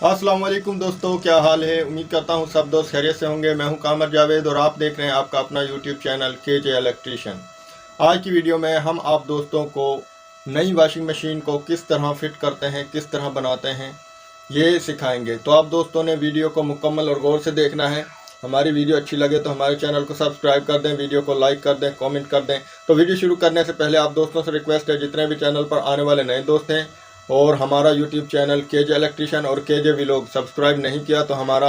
अस्सलाम वालेकुम दोस्तों, क्या हाल है। उम्मीद करता हूँ सब दोस्त खैरियत से होंगे। मैं हूँ कामर जावेद और आप देख रहे हैं आपका अपना यूट्यूब चैनल केजे इलेक्ट्रीशियन। आज की वीडियो में हम आप दोस्तों को नई वॉशिंग मशीन को किस तरह फिट करते हैं, किस तरह बनाते हैं, ये सिखाएंगे। तो आप दोस्तों ने वीडियो को मुकम्मल और गौर से देखना है। हमारी वीडियो अच्छी लगे तो हमारे चैनल को सब्सक्राइब कर दें, वीडियो को लाइक कर दें, कमेंट कर दें। तो वीडियो शुरू करने से पहले आप दोस्तों से रिक्वेस्ट है, जितने भी चैनल पर आने वाले नए दोस्त हैं और हमारा यूट्यूब चैनल केजे इलेक्ट्रीशियन और केजे व्लॉग सब्सक्राइब नहीं किया तो हमारा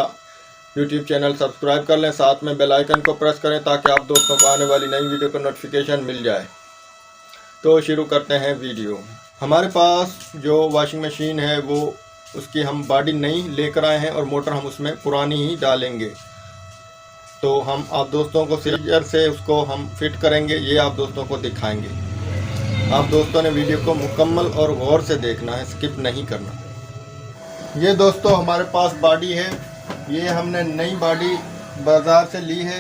यूट्यूब चैनल सब्सक्राइब कर लें, साथ में बेल आइकन को प्रेस करें ताकि आप दोस्तों को आने वाली नई वीडियो का नोटिफिकेशन मिल जाए। तो शुरू करते हैं वीडियो। हमारे पास जो वॉशिंग मशीन है वो उसकी हम बॉडी नई लेकर आए हैं और मोटर हम उसमें पुरानी ही डालेंगे। तो हम आप दोस्तों को सीजर से उसको हम फिट करेंगे, ये आप दोस्तों को दिखाएंगे। आप दोस्तों ने वीडियो को मुकम्मल और गौर से देखना है, स्किप नहीं करना। ये दोस्तों हमारे पास बॉडी है, ये हमने नई बॉडी बाज़ार से ली है।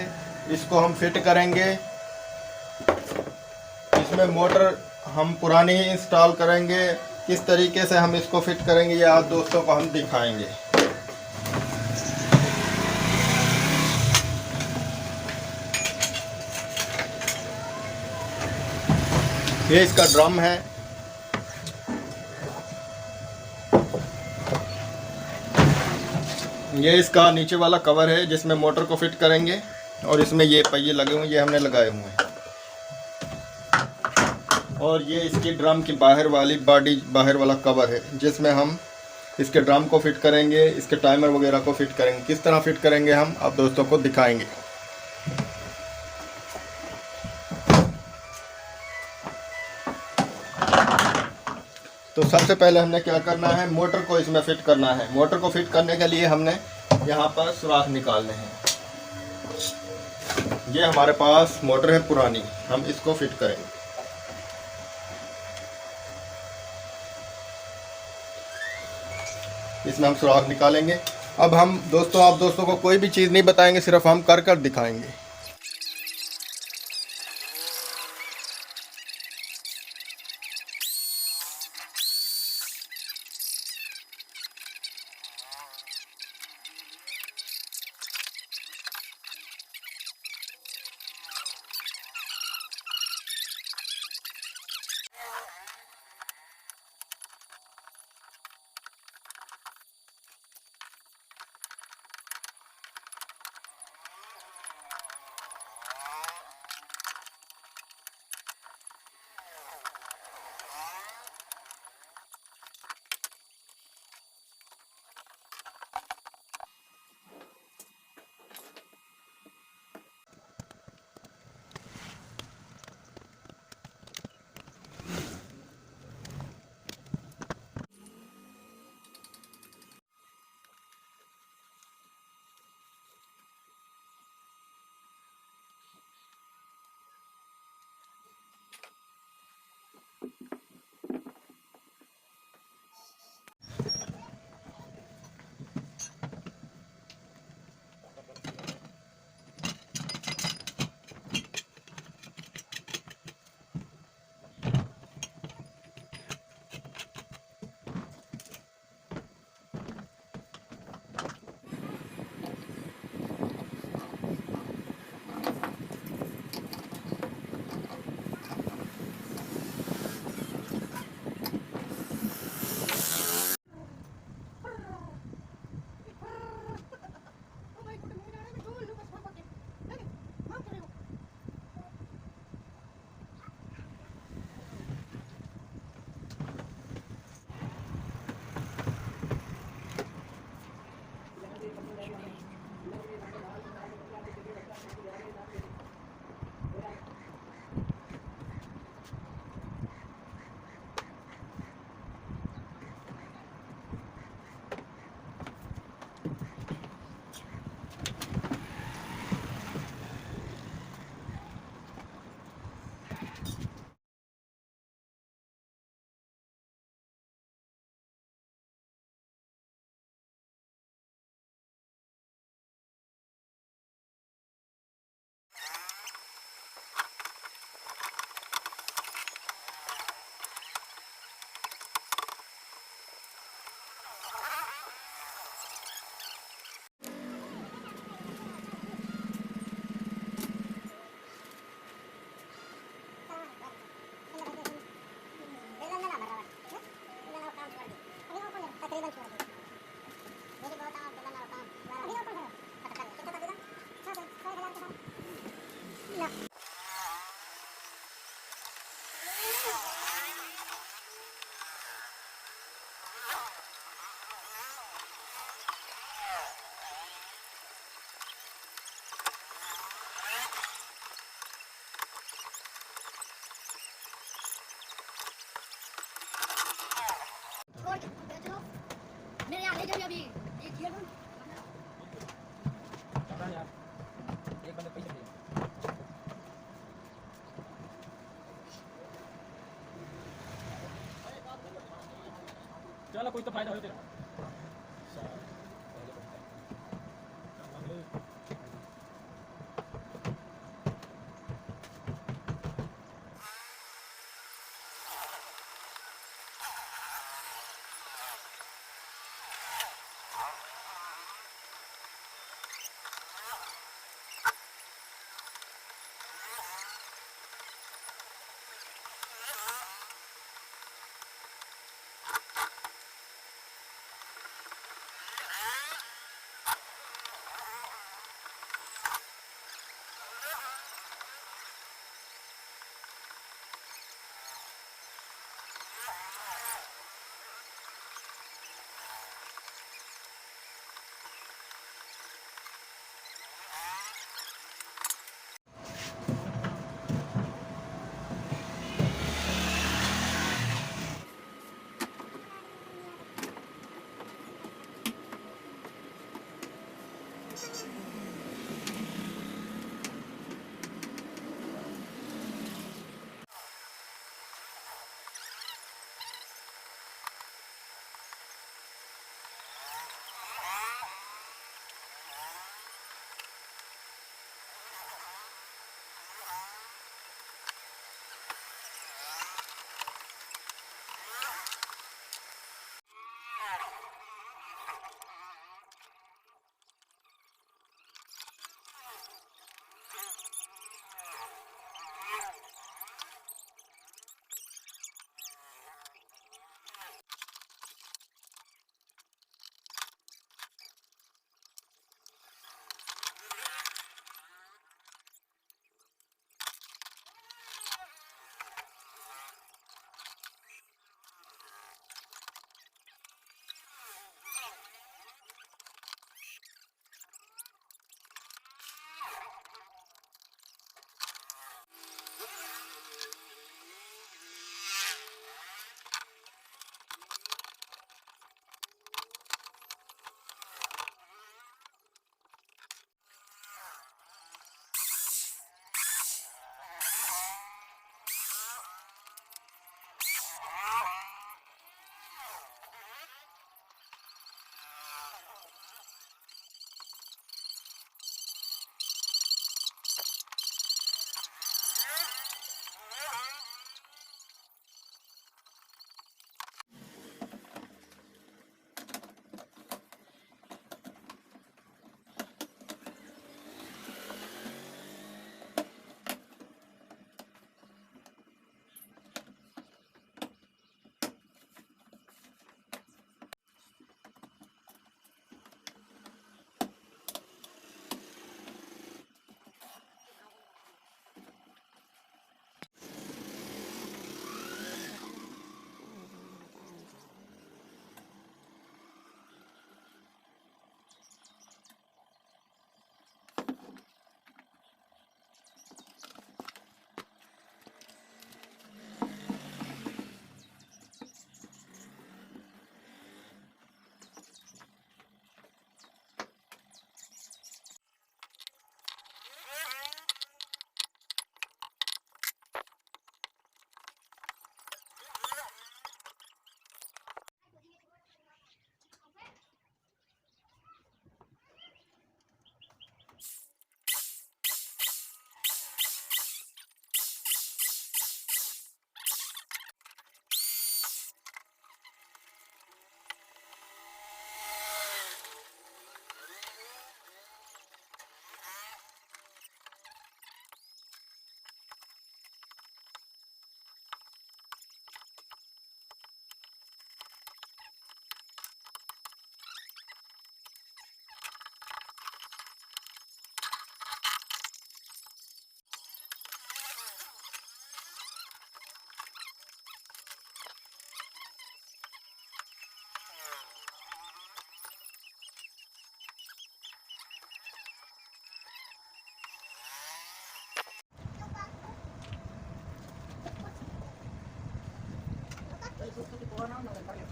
इसको हम फिट करेंगे। इसमें मोटर हम पुरानी ही इंस्टॉल करेंगे। किस तरीके से हम इसको फिट करेंगे ये आप दोस्तों को हम दिखाएंगे। ये इसका ड्रम है। ये इसका नीचे वाला कवर है जिसमें मोटर को फिट करेंगे और इसमें ये पहिए लगे हुए हैं, ये हमने लगाए हुए हैं। और ये इसकी ड्रम की बाहर वाली बॉडी, बाहर वाला कवर है जिसमें हम इसके ड्रम को फिट करेंगे, इसके टाइमर वगैरह को फिट करेंगे। किस तरह फिट करेंगे हम आप दोस्तों को दिखाएंगे। तो सबसे पहले हमने क्या करना है, मोटर को इसमें फिट करना है। मोटर को फिट करने के लिए हमने यहाँ पर सुराख निकालने हैं। ये हमारे पास मोटर है पुरानी, हम इसको फिट करेंगे। इसमें हम सुराख निकालेंगे। अब हम दोस्तों आप दोस्तों को कोई भी चीज़ नहीं बताएंगे, सिर्फ हम कर कर दिखाएंगे। अभी देखिए ना पता नहीं यार, एक बंदे पैसे दे। चलो कोई तो फायदा हो तेरा।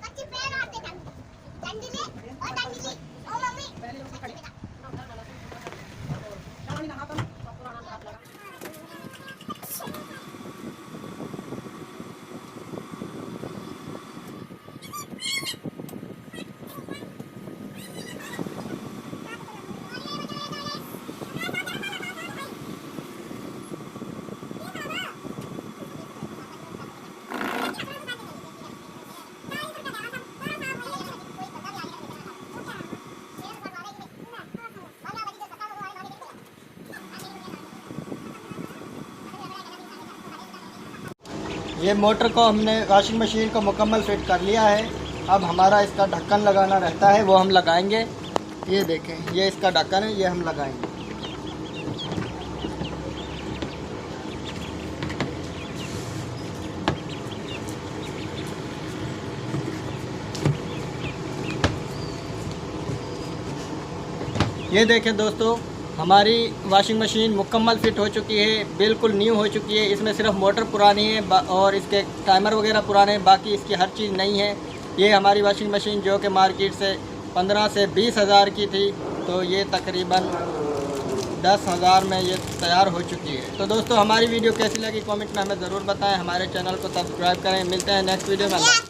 कच्चे पेड़ आते हैं डंडे में और ये मोटर को हमने वॉशिंग मशीन को मुकम्मल फिट कर लिया है। अब हमारा इसका ढक्कन लगाना रहता है, वो हम लगाएंगे। ये देखें, ये इसका ढक्कन है, ये हम लगाएंगे। ये देखें दोस्तों, हमारी वॉशिंग मशीन मुकम्मल फिट हो चुकी है, बिल्कुल न्यू हो चुकी है। इसमें सिर्फ मोटर पुरानी है और इसके टाइमर वगैरह पुराने हैं, बाकी इसकी हर चीज़ नई है। ये हमारी वॉशिंग मशीन जो कि मार्केट से 15 से 20 हज़ार की थी, तो ये तकरीबन 10 हज़ार में ये तैयार हो चुकी है। तो दोस्तों, हमारी वीडियो कैसी लगी कमेंट में हमें ज़रूर बताएं। हमारे चैनल को सब्सक्राइब करें। मिलते हैं नेक्स्ट वीडियो में।